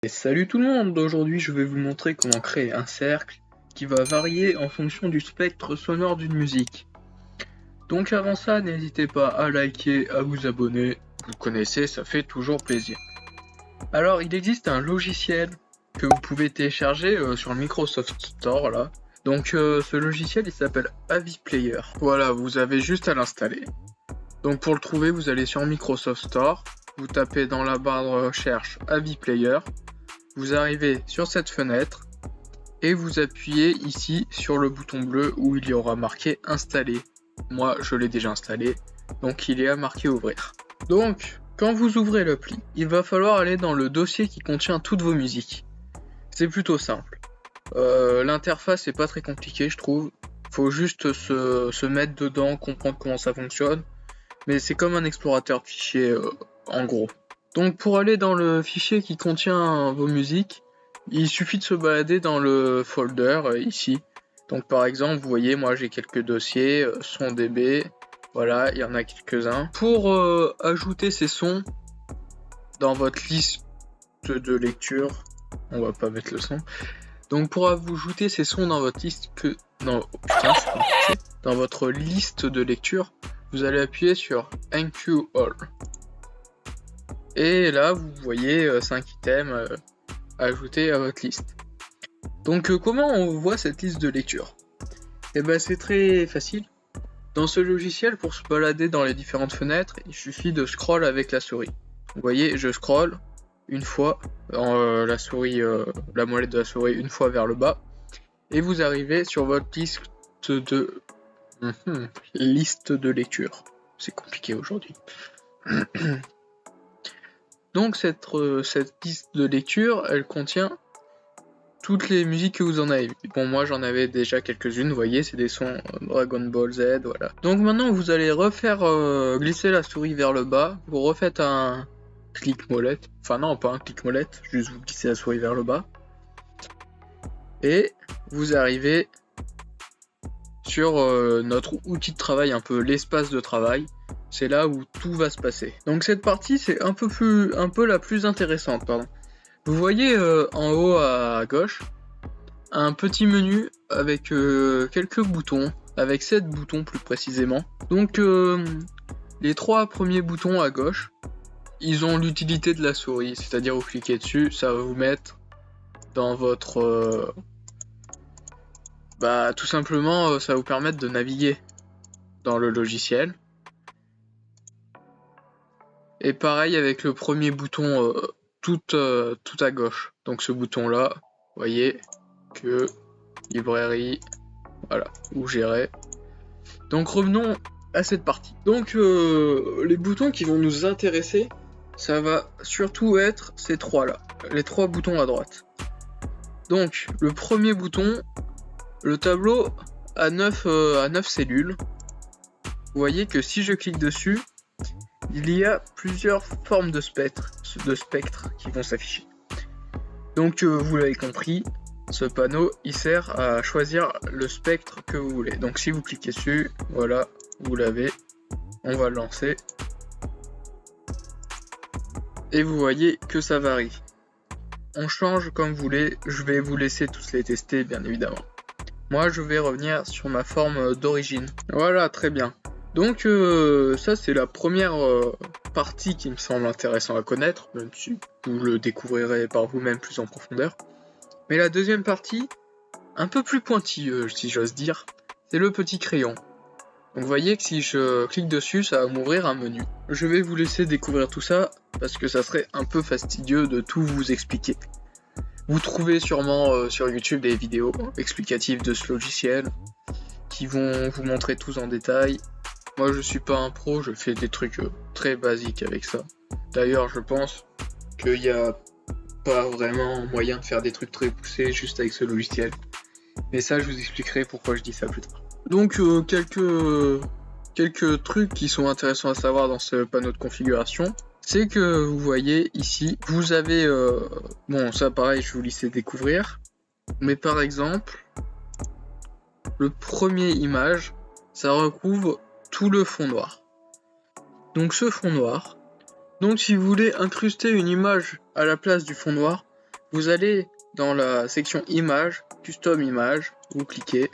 Et salut tout le monde, aujourd'hui je vais vous montrer comment créer un cercle qui va varier en fonction du spectre sonore d'une musique. Donc avant ça, n'hésitez pas à liker, à vous abonner, vous connaissez, ça fait toujours plaisir. Alors il existe un logiciel que vous pouvez télécharger sur le Microsoft Store là. Donc ce logiciel il s'appelle Avi Player. Voilà, vous avez juste à l'installer. Donc pour le trouver, vous allez sur Microsoft Store, vous tapez dans la barre de recherche Avi Player. Vous arrivez sur cette fenêtre et vous appuyez ici sur le bouton bleu où il y aura marqué installer. Moi je l'ai déjà installé, donc il est à marquer ouvrir. Donc quand vous ouvrez l'appli, il va falloir aller dans le dossier qui contient toutes vos musiques. C'est plutôt simple. L'interface est pas très compliquée je trouve. Faut juste se mettre dedans, comprendre comment ça fonctionne. Mais c'est comme un explorateur de fichiers en gros. Donc pour aller dans le fichier qui contient vos musiques, il suffit de se balader dans le folder ici. Donc par exemple, vous voyez, moi j'ai quelques dossiers, son DB, voilà, il y en a quelques-uns. Pour ajouter ces sons dans votre liste de lecture, on va pas mettre le son. Donc pour ajouter ces sons dans votre liste dans votre liste de lecture, vous allez appuyer sur Enqueue All. Et là, vous voyez 5 items ajoutés à votre liste. Donc, comment on voit cette liste de lecture ? Eh ben, c'est très facile. Dans ce logiciel, pour se balader dans les différentes fenêtres, il suffit de scroll avec la souris. Vous voyez, je scroll une fois, la molette de la souris une fois vers le bas, et vous arrivez sur votre liste de lecture. C'est compliqué aujourd'hui. Donc cette liste de lecture, elle contient toutes les musiques que vous en avez vues. Bon, moi j'en avais déjà quelques-unes, vous voyez, c'est des sons Dragon Ball Z, voilà. Donc maintenant vous allez refaire glisser la souris vers le bas, vous refaites un clic molette, enfin non, pas un clic molette, juste vous glissez la souris vers le bas. Et vous arrivez sur notre outil de travail, un peu l'espace de travail. C'est là où tout va se passer. Donc cette partie c'est un peu la plus intéressante, pardon. Vous voyez en haut à gauche un petit menu avec quelques boutons, avec 7 boutons plus précisément. Donc les 3 premiers boutons à gauche, ils ont l'utilité de la souris, c'est-à-dire vous cliquez dessus, ça va vous mettre dans votre tout simplement ça va vous permettre de naviguer dans le logiciel. Et pareil avec le premier bouton tout à gauche. Donc ce bouton là, vous voyez que librairie, voilà, ou gérer. Donc revenons à cette partie. Donc les boutons qui vont nous intéresser, ça va surtout être ces trois là, les 3 boutons à droite. Donc le premier bouton, le tableau à 9 cellules. Vous voyez que si je clique dessus, il y a plusieurs formes de spectres qui vont s'afficher. Donc vous l'avez compris, ce panneau il sert à choisir le spectre que vous voulez. Donc si vous cliquez dessus, voilà, vous l'avez, on va le lancer. Et vous voyez que ça varie. On change comme vous voulez, je vais vous laisser tous les tester bien évidemment. Moi je vais revenir sur ma forme d'origine. Voilà, très bien. Donc ça c'est la première partie qui me semble intéressante à connaître, même si vous le découvrirez par vous-même plus en profondeur. Mais la deuxième partie, un peu plus pointilleuse si j'ose dire, c'est le petit crayon. Donc vous voyez que si je clique dessus, ça va m'ouvrir un menu. Je vais vous laisser découvrir tout ça, parce que ça serait un peu fastidieux de tout vous expliquer. Vous trouvez sûrement sur YouTube des vidéos explicatives de ce logiciel, qui vont vous montrer tout en détail. Moi je suis pas un pro, je fais des trucs très basiques avec ça. D'ailleurs je pense qu'il n'y a pas vraiment moyen de faire des trucs très poussés juste avec ce logiciel. Mais ça je vous expliquerai pourquoi je dis ça plus tard. Donc quelques trucs qui sont intéressants à savoir dans ce panneau de configuration, c'est que vous voyez ici, vous avez, bon ça pareil je vous laisse découvrir, mais par exemple, le premier image, ça recouvre tout le fond noir. Donc ce fond noir, donc si vous voulez incruster une image à la place du fond noir, Vous allez dans la section Images, Custom Image, vous cliquez,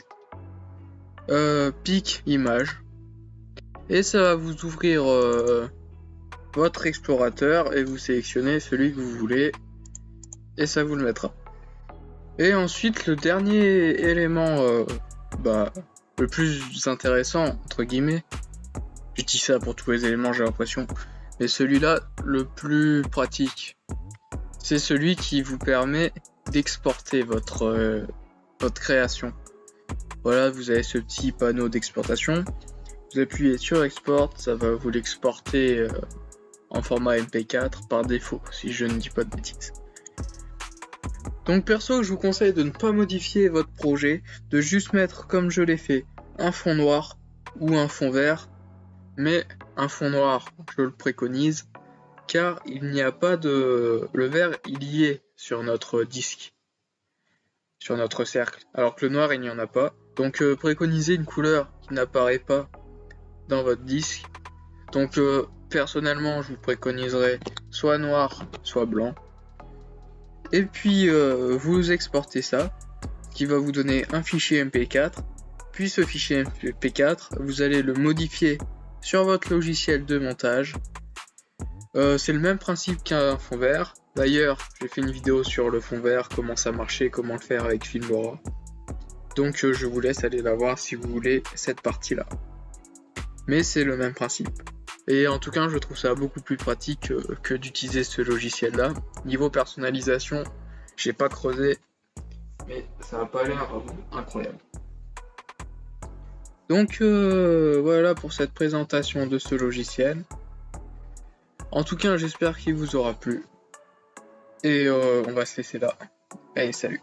Pic Image, et ça va vous ouvrir votre explorateur et vous sélectionnez celui que vous voulez et ça vous le mettra. Et ensuite le dernier élément le plus intéressant entre guillemets, je dis ça pour tous les éléments j'ai l'impression, mais celui-là le plus pratique, c'est celui qui vous permet d'exporter votre création. Voilà, vous avez ce petit panneau d'exportation, vous appuyez sur export, ça va vous l'exporter en format MP4 par défaut, si je ne dis pas de bêtises. Donc perso, je vous conseille de ne pas modifier votre projet, de juste mettre comme je l'ai fait, un fond noir ou un fond vert, mais un fond noir, je le préconise, car il n'y a pas de... Le vert, il y est sur notre disque, sur notre cercle, alors que le noir, il n'y en a pas. Donc préconisez une couleur qui n'apparaît pas dans votre disque. Donc personnellement, je vous préconiserais soit noir, soit blanc. Et puis vous exportez ça, qui va vous donner un fichier MP4. Puis ce fichier MP4, vous allez le modifier sur votre logiciel de montage. C'est le même principe qu'un fond vert. D'ailleurs, j'ai fait une vidéo sur le fond vert, comment ça marchait, comment le faire avec Filmora. Donc je vous laisse aller la voir si vous voulez cette partie-là. Mais c'est le même principe. Et en tout cas, je trouve ça beaucoup plus pratique que d'utiliser ce logiciel-là. Niveau personnalisation, j'ai pas creusé, mais ça n'a pas l'air incroyable. Donc voilà pour cette présentation de ce logiciel. En tout cas, j'espère qu'il vous aura plu. Et on va se laisser là. Allez, salut!